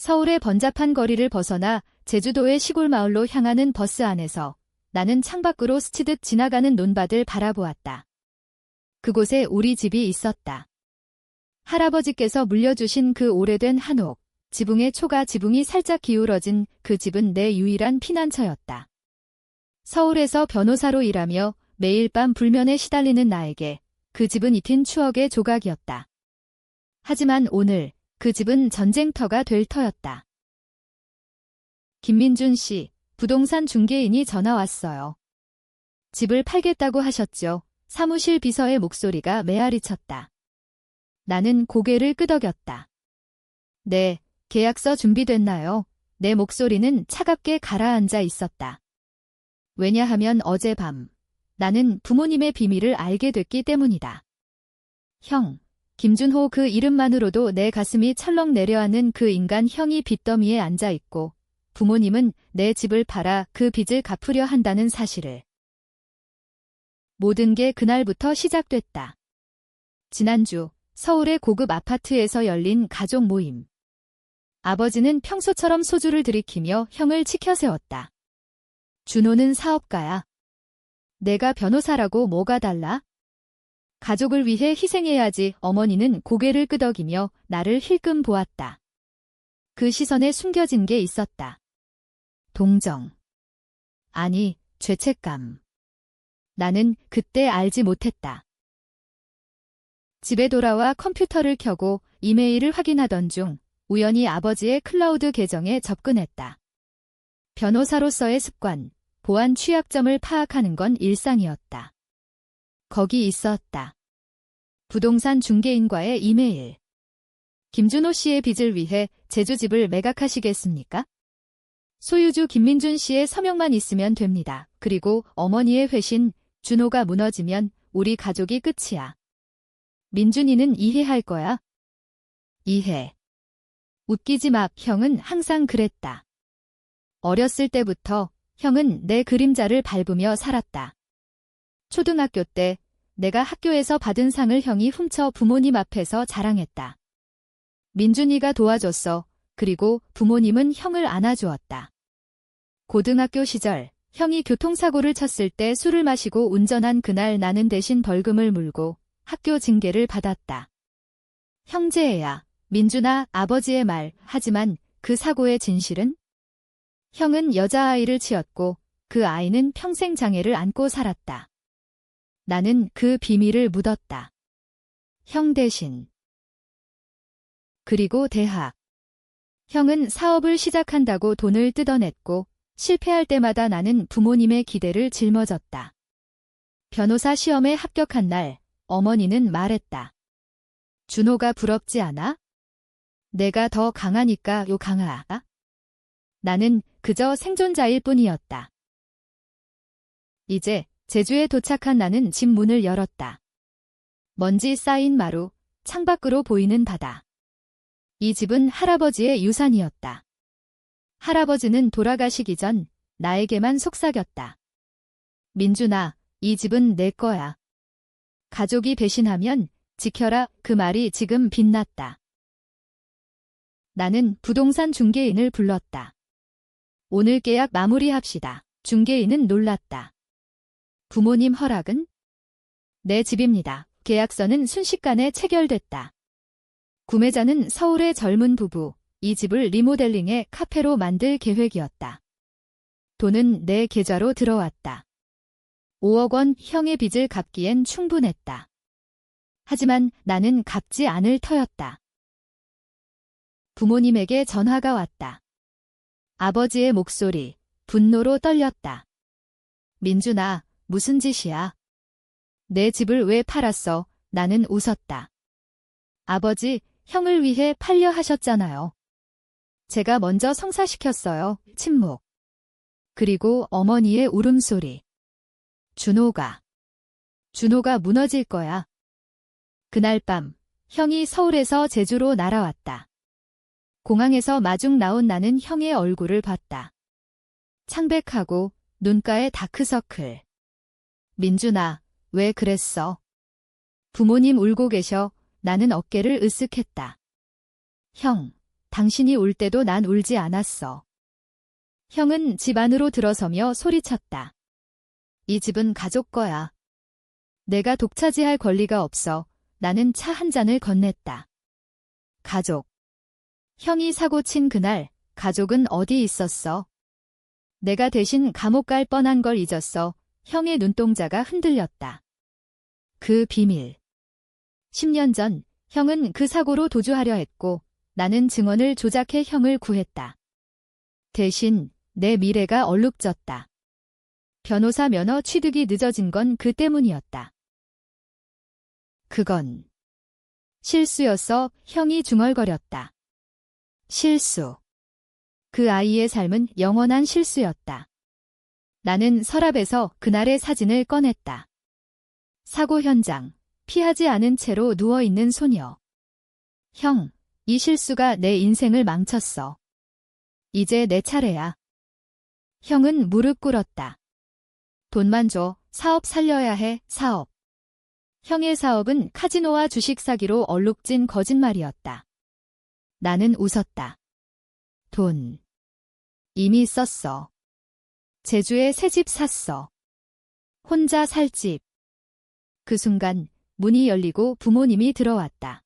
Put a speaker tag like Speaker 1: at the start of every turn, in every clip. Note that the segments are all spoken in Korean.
Speaker 1: 서울의 번잡한 거리를 벗어나 제주도의 시골 마을로 향하는 버스 안에서 나는 창밖으로 스치듯 지나가는 논밭을 바라보았다. 그곳에 우리 집이 있었다. 할아버지께서 물려주신 그 오래된 한옥, 지붕의 초가 지붕이 살짝 기울어진 그 집은 내 유일한 피난처였다. 서울에서 변호사로 일하며 매일 밤 불면에 시달리는 나에게 그 집은 잊힌 추억의 조각이었다. 하지만 오늘 그 집은 전쟁터가 될 터였다. 김민준 씨, 부동산 중개인이 전화 왔어요. 집을 팔겠다고 하셨죠. 사무실 비서의 목소리가 메아리쳤다. 나는 고개를 끄덕였다. 네, 계약서 준비됐나요? 내 목소리는 차갑게 가라앉아 있었다. 왜냐하면 어젯밤 나는 부모님의 비밀을 알게 됐기 때문이다. 형, 김준호 그 이름만으로도 내 가슴이 철렁 내려앉는 그 인간 형이 빚더미에 앉아있고 부모님은 내 집을 팔아 그 빚을 갚으려 한다는 사실을. 모든 게 그날부터 시작됐다. 지난주 서울의 고급 아파트에서 열린 가족 모임. 아버지는 평소처럼 소주를 들이키며 형을 치켜세웠다. 준호는 사업가야. 내가 변호사라고 뭐가 달라? 가족을 위해 희생해야지. 어머니는 고개를 끄덕이며 나를 힐끔 보았다. 그 시선에 숨겨진 게 있었다. 동정. 아니, 죄책감. 나는 그때 알지 못했다. 집에 돌아와 컴퓨터를 켜고 이메일을 확인하던 중 우연히 아버지의 클라우드 계정에 접근했다. 변호사로서의 습관, 보안 취약점을 파악하는 건 일상이었다. 거기 있었다. 부동산 중개인과의 이메일. 김준호 씨의 빚을 위해 제주집을 매각하시겠습니까? 소유주 김민준 씨의 서명만 있으면 됩니다. 그리고 어머니의 회신, 준호가 무너지면 우리 가족이 끝이야. 민준이는 이해할 거야. 이해. 웃기지 마. 형은 항상 그랬다. 어렸을 때부터 형은 내 그림자를 밟으며 살았다. 초등학교 때 내가 학교에서 받은 상을 형이 훔쳐 부모님 앞에서 자랑했다. 민준이가 도와줬어. 그리고 부모님은 형을 안아주었다. 고등학교 시절 형이 교통사고를 쳤을 때 술을 마시고 운전한 그날 나는 대신 벌금을 물고 학교 징계를 받았다. 형제애야, 민준아, 아버지의 말. 하지만 그 사고의 진실은? 형은 여자아이를 치었고 그 아이는 평생 장애를 안고 살았다. 나는 그 비밀을 묻었다. 형 대신. 그리고 대학. 형은 사업을 시작한다고 돈을 뜯어냈고 실패할 때마다 나는 부모님의 기대를 짊어졌다. 변호사 시험에 합격한 날 어머니는 말했다. 준호가 부럽지 않아? 내가 더 강하니까 요 강아. 나는 그저 생존자일 뿐이었다. 이제 제주에 도착한 나는 집 문을 열었다. 먼지 쌓인 마루, 창밖으로 보이는 바다. 이 집은 할아버지의 유산이었다. 할아버지는 돌아가시기 전 나에게만 속삭였다. 민준아, 이 집은 내 거야. 가족이 배신하면 지켜라. 그 말이 지금 빛났다. 나는 부동산 중개인을 불렀다. 오늘 계약 마무리합시다. 중개인은 놀랐다. 부모님 허락은? 내 집입니다. 계약서는 순식간에 체결됐다. 구매자는 서울의 젊은 부부. 이 집을 리모델링해 카페로 만들 계획이었다. 돈은 내 계좌로 들어왔다. 5억 원 형의 빚을 갚기엔 충분했다. 하지만 나는 갚지 않을 터였다. 부모님에게 전화가 왔다. 아버지의 목소리, 분노로 떨렸다. 민준아, 무슨 짓이야? 내 집을 왜 팔았어? 나는 웃었다. 아버지, 형을 위해 팔려 하셨잖아요. 제가 먼저 성사시켰어요. 침묵. 그리고 어머니의 울음소리. 준호가 무너질 거야. 그날 밤, 형이 서울에서 제주로 날아왔다. 공항에서 마중 나온 나는 형의 얼굴을 봤다. 창백하고 눈가에 다크서클. 민준아, 왜 그랬어? 부모님 울고 계셔. 나는 어깨를 으쓱했다. 형, 당신이 울 때도 난 울지 않았어. 형은 집 안으로 들어서며 소리쳤다. 이 집은 가족 거야. 내가 독차지할 권리가 없어. 나는 차 한 잔을 건넸다. 가족. 형이 사고 친 그날, 가족은 어디 있었어? 내가 대신 감옥 갈 뻔한 걸 잊었어. 형의 눈동자가 흔들렸다. 그 비밀. 10년 전, 형은 그 사고로 도주하려 했고, 나는 증언을 조작해 형을 구했다. 대신, 내 미래가 얼룩졌다. 변호사 면허 취득이 늦어진 건 그 때문이었다. 그건 실수였어. 형이 중얼거렸다. 실수. 그 아이의 삶은 영원한 실수였다. 나는 서랍에서 그날의 사진을 꺼냈다. 사고 현장, 피하지 않은 채로 누워있는 소녀. 형, 이 실수가 내 인생을 망쳤어. 이제 내 차례야. 형은 무릎 꿇었다. 돈만 줘. 사업 살려야 해. 사업. 형의 사업은 카지노와 주식 사기로 얼룩진 거짓말이었다. 나는 웃었다. 돈. 이미 썼어. 제주에 새 집 샀어. 혼자 살 집. 그 순간 문이 열리고 부모님이 들어왔다.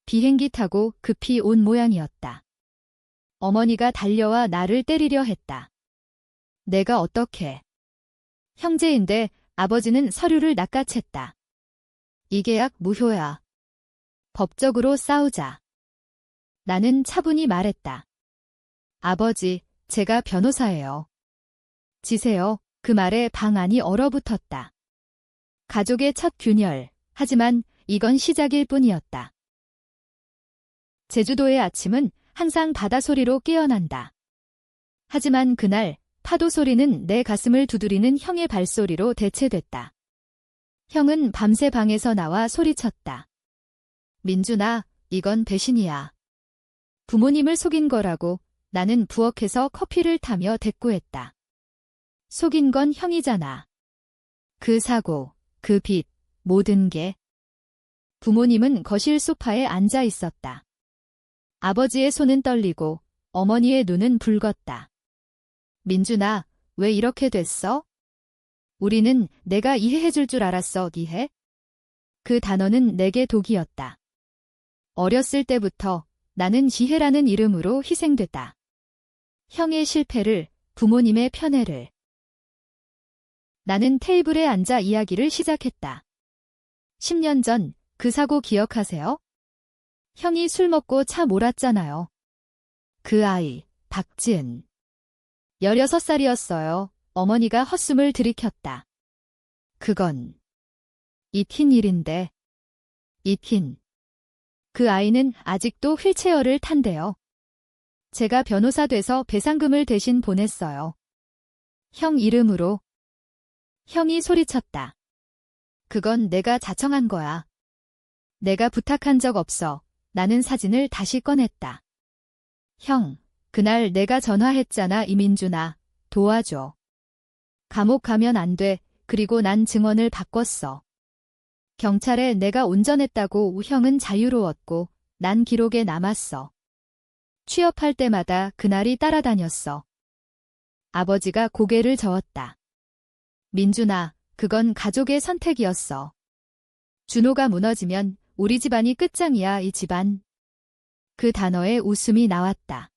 Speaker 1: 비행기 타고 급히 온 모양이었다. 어머니가 달려와 나를 때리려 했다. 내가 어떻게? 형제인데 아버지는 서류를 낚아챘다. 이 계약 무효야. 법적으로 싸우자. 나는 차분히 말했다. 아버지, 제가 변호사예요. 지세요. 그 말에 방 안이 얼어붙었다. 가족의 첫 균열. 하지만 이건 시작일 뿐이었다. 제주도의 아침은 항상 바다 소리로 깨어난다. 하지만 그날 파도 소리는 내 가슴을 두드리는 형의 발소리로 대체됐다. 형은 밤새 방에서 나와 소리쳤다. 민준아, 이건 배신이야. 부모님을 속인 거라고. 나는 부엌에서 커피를 타며 대꾸했다. 속인 건 형이잖아. 그 사고, 그 빚, 모든 게. 부모님은 거실 소파에 앉아 있었다. 아버지의 손은 떨리고 어머니의 눈은 붉었다. 민준아, 왜 이렇게 됐어? 우리는 내가 이해해줄 줄 알았어, 이해? 그 단어는 내게 독이었다. 어렸을 때부터 나는 지혜라는 이름으로 희생됐다. 형의 실패를, 부모님의 편애를. 나는 테이블에 앉아 이야기를 시작했다. 10년 전 그 사고 기억하세요? 형이 술 먹고 차 몰았잖아요. 그 아이, 박지은. 16살이었어요. 어머니가 헛숨을 들이켰다. 그건 익힌 일인데. 익힌. 그 아이는 아직도 휠체어를 탄대요. 제가 변호사 돼서 배상금을 대신 보냈어요. 형 이름으로. 형이 소리쳤다. 그건 내가 자청한 거야. 내가 부탁한 적 없어. 나는 사진을 다시 꺼냈다. 형, 그날 내가 전화했잖아, 이민준아. 도와줘. 감옥 가면 안 돼. 그리고 난 증언을 바꿨어. 경찰에 내가 운전했다고. 형은 자유로웠고 난 기록에 남았어. 취업할 때마다 그날이 따라다녔어. 아버지가 고개를 저었다. 민준아, 그건 가족의 선택이었어. 준호가 무너지면 우리 집안이 끝장이야, 이 집안. 그 단어에 웃음이 나왔다.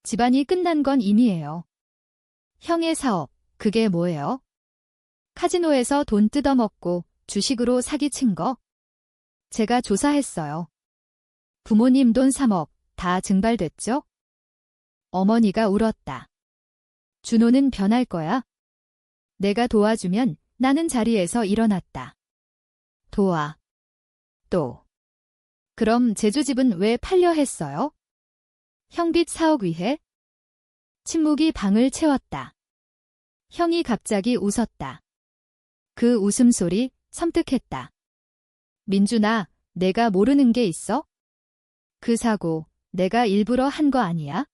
Speaker 1: 집안이 끝난 건 이미예요. 형의 사업, 그게 뭐예요? 카지노에서 돈 뜯어먹고 주식으로 사기친 거? 제가 조사했어요. 부모님 돈 3억 다 증발됐죠? 어머니가 울었다. 준호는 변할 거야. 내가 도와주면. 나는 자리에서 일어났다. 도와. 또. 그럼 제주집은 왜 팔려 했어요? 형빚 4억 위해? 침묵이 방을 채웠다. 형이 갑자기 웃었다. 그 웃음소리 섬뜩했다. 민준아, 내가 모르는 게 있어? 그 사고 내가 일부러 한 거 아니야?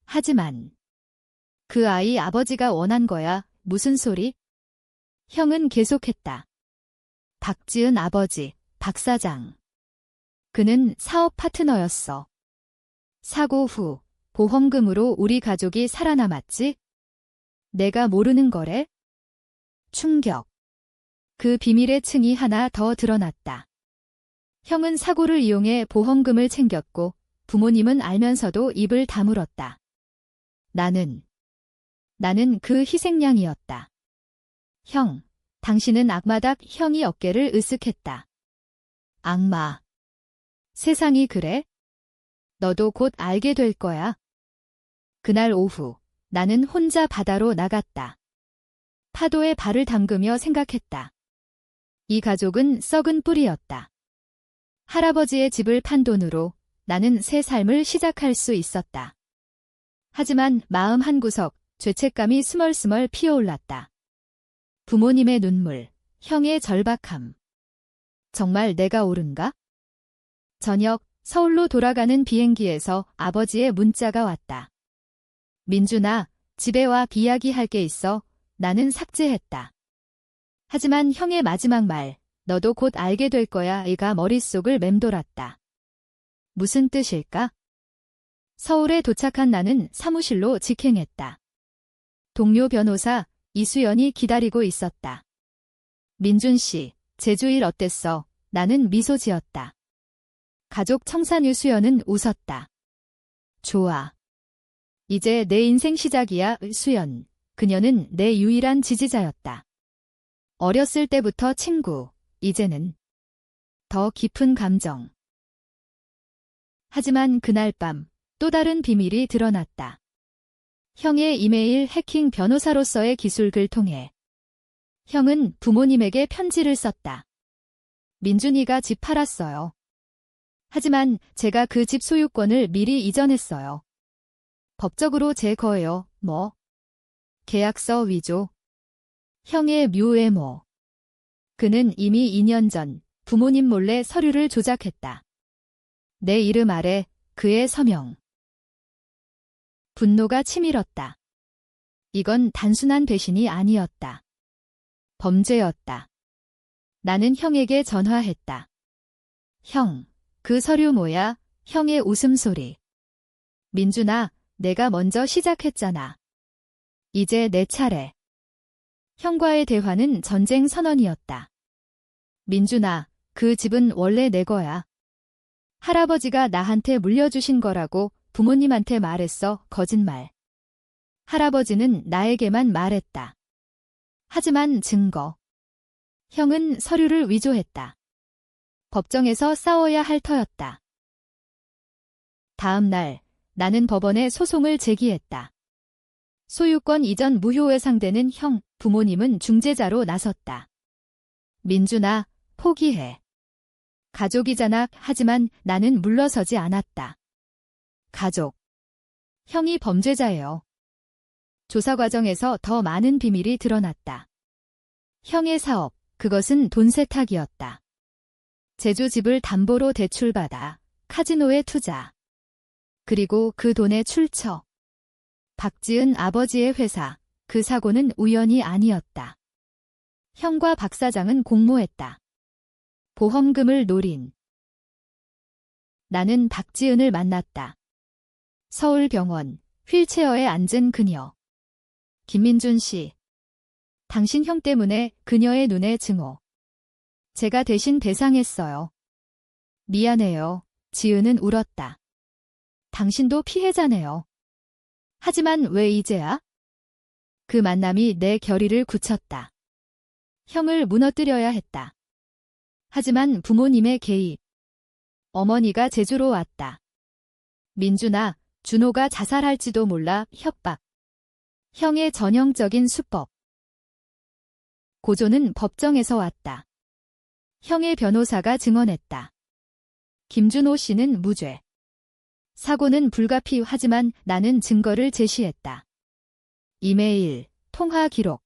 Speaker 1: 하지만 그 아이 아버지가 원한 거야. 무슨 소리? 형은 계속했다. 박지은 아버지, 박 사장. 그는 사업 파트너였어. 사고 후 보험금으로 우리 가족이 살아남았지? 내가 모르는 거래? 충격. 그 비밀의 층이 하나 더 드러났다. 형은 사고를 이용해 보험금을 챙겼고 부모님은 알면서도 입을 다물었다. 나는 그 희생양이었다. 형, 당신은 악마다. 형이 어깨를 으쓱했다. 악마. 세상이 그래? 너도 곧 알게 될 거야. 그날 오후, 나는 혼자 바다로 나갔다. 파도에 발을 담그며 생각했다. 이 가족은 썩은 뿌리였다. 할아버지의 집을 판 돈으로 나는 새 삶을 시작할 수 있었다. 하지만 마음 한구석 죄책감이 스멀스멀 피어올랐다. 부모님의 눈물, 형의 절박함. 정말 내가 옳은가? 저녁, 서울로 돌아가는 비행기에서 아버지의 문자가 왔다. 민준아, 집에 와. 이야기할 게 있어. 나는 삭제했다. 하지만 형의 마지막 말, 너도 곧 알게 될 거야. 이가 머릿속을 맴돌았다. 무슨 뜻일까? 서울에 도착한 나는 사무실로 직행했다. 동료 변호사 이수연이 기다리고 있었다. 민준 씨, 제주일 어땠어? 나는 미소 지었다. 가족 청산. 유수연은 웃었다. 좋아. 이제 내 인생 시작이야. 수연. 그녀는 내 유일한 지지자였다. 어렸을 때부터 친구, 이제는 더 깊은 감정. 하지만 그날 밤 또 다른 비밀이 드러났다. 형의 이메일 해킹. 변호사로서의 기술을 통해 형은 부모님에게 편지를 썼다. 민준이가 집 팔았어요. 하지만 제가 그 집 소유권을 미리 이전했어요. 법적으로 제 거예요. 뭐? 계약서 위조. 형의 묘외모. 그는 이미 2년 전 부모님 몰래 서류를 조작했다. 내 이름 아래 그의 서명. 분노가 치밀었다. 이건 단순한 배신이 아니었다. 범죄였다. 나는 형에게 전화했다. 형, 그 서류 뭐야? 형의 웃음소리. 민준아, 내가 먼저 시작했잖아. 이제 내 차례. 형과의 대화는 전쟁 선언이었다. 민준아, 그 집은 원래 내 거야. 할아버지가 나한테 물려주신 거라고 부모님한테 말했어. 거짓말. 할아버지는 나에게만 말했다. 하지만 증거. 형은 서류를 위조했다. 법정에서 싸워야 할 터였다. 다음 날, 나는 법원에 소송을 제기했다. 소유권 이전 무효에 상대는 형, 부모님은 중재자로 나섰다. 민준아, 포기해. 가족이잖아. 하지만 나는 물러서지 않았다. 가족. 형이 범죄자예요. 조사 과정에서 더 많은 비밀이 드러났다. 형의 사업, 그것은 돈 세탁이었다. 제주 집을 담보로 대출받아 카지노에 투자. 그리고 그 돈의 출처. 박지은 아버지의 회사. 그 사고는 우연이 아니었다. 형과 박 사장은 공모했다. 보험금을 노린. 나는 박지은을 만났다. 서울병원, 휠체어에 앉은 그녀. 김민준 씨. 당신 형 때문에 그녀의 눈에 증오. 제가 대신 배상했어요. 미안해요. 지은은 울었다. 당신도 피해자네요. 하지만 왜 이제야? 그 만남이 내 결의를 굳혔다. 형을 무너뜨려야 했다. 하지만 부모님의 개입. 어머니가 제주로 왔다. 민준아, 준호가 자살할지도 몰라. 협박. 형의 전형적인 수법. 고조는 법정에서 왔다. 형의 변호사가 증언했다. 김준호 씨는 무죄. 사고는 불가피하지만 나는 증거를 제시했다. 이메일, 통화 기록.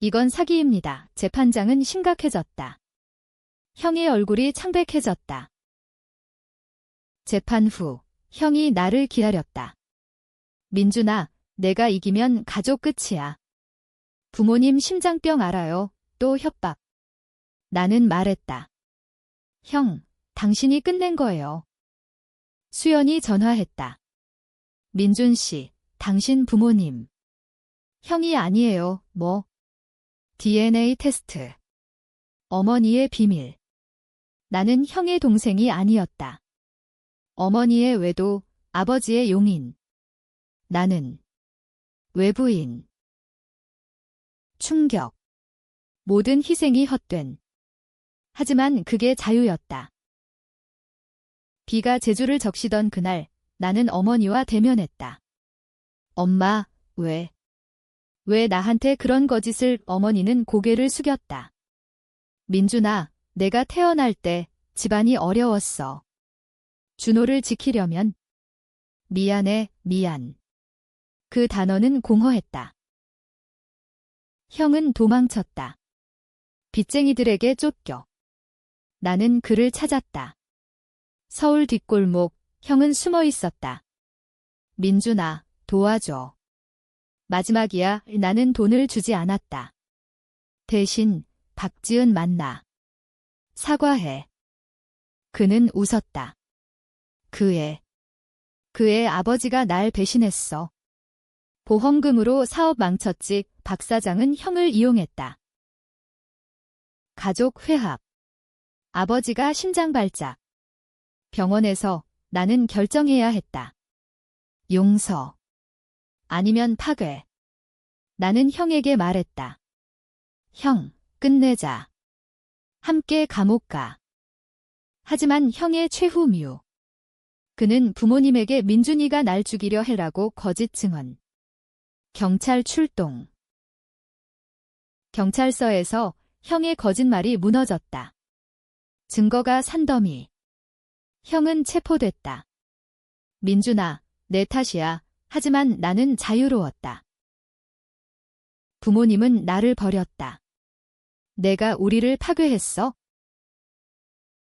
Speaker 1: 이건 사기입니다. 재판장은 심각해졌다. 형의 얼굴이 창백해졌다. 재판 후, 형이 나를 기다렸다. 민준아, 내가 이기면 가족 끝이야. 부모님 심장병 알아요. 또 협박. 나는 말했다. 형, 당신이 끝낸 거예요. 수연이 전화했다. 민준 씨, 당신 부모님. 형이 아니에요, 뭐. DNA 테스트. 어머니의 비밀. 나는 형의 동생이 아니었다. 어머니의 외도, 아버지의 용인. 나는 외부인. 충격. 모든 희생이 헛된. 하지만 그게 자유였다. 비가 제주를 적시던 그날, 나는 어머니와 대면했다. 엄마, 왜 나한테 그런 거짓을? 어머니는 고개를 숙였다. 민준아, 내가 태어날 때 집안이 어려웠어. 준호를 지키려면. 미안해, 미안. 그 단어는 공허했다. 형은 도망쳤다. 빚쟁이들에게 쫓겨. 나는 그를 찾았다. 서울 뒷골목, 형은 숨어 있었다. 민준아, 도와줘. 마지막이야. 나는 돈을 주지 않았다. 대신 박지은 만나. 사과해. 그는 웃었다. 그의 아버지가 날 배신했어. 보험금으로 사업 망쳤지. 박 사장은 형을 이용했다. 가족 회합. 아버지가 심장 발작. 병원에서 나는 결정해야 했다. 용서. 아니면 파괴. 나는 형에게 말했다. 형, 끝내자. 함께 감옥 가. 하지만 형의 최후뮤. 그는 부모님에게 민준이가 날 죽이려 해라고 거짓 증언. 경찰 출동. 경찰서에서 형의 거짓말이 무너졌다. 증거가 산더미. 형은 체포됐다. 민준아, 내 탓이야. 하지만 나는 자유로웠다. 부모님은 나를 버렸다. 내가 우리를 파괴했어?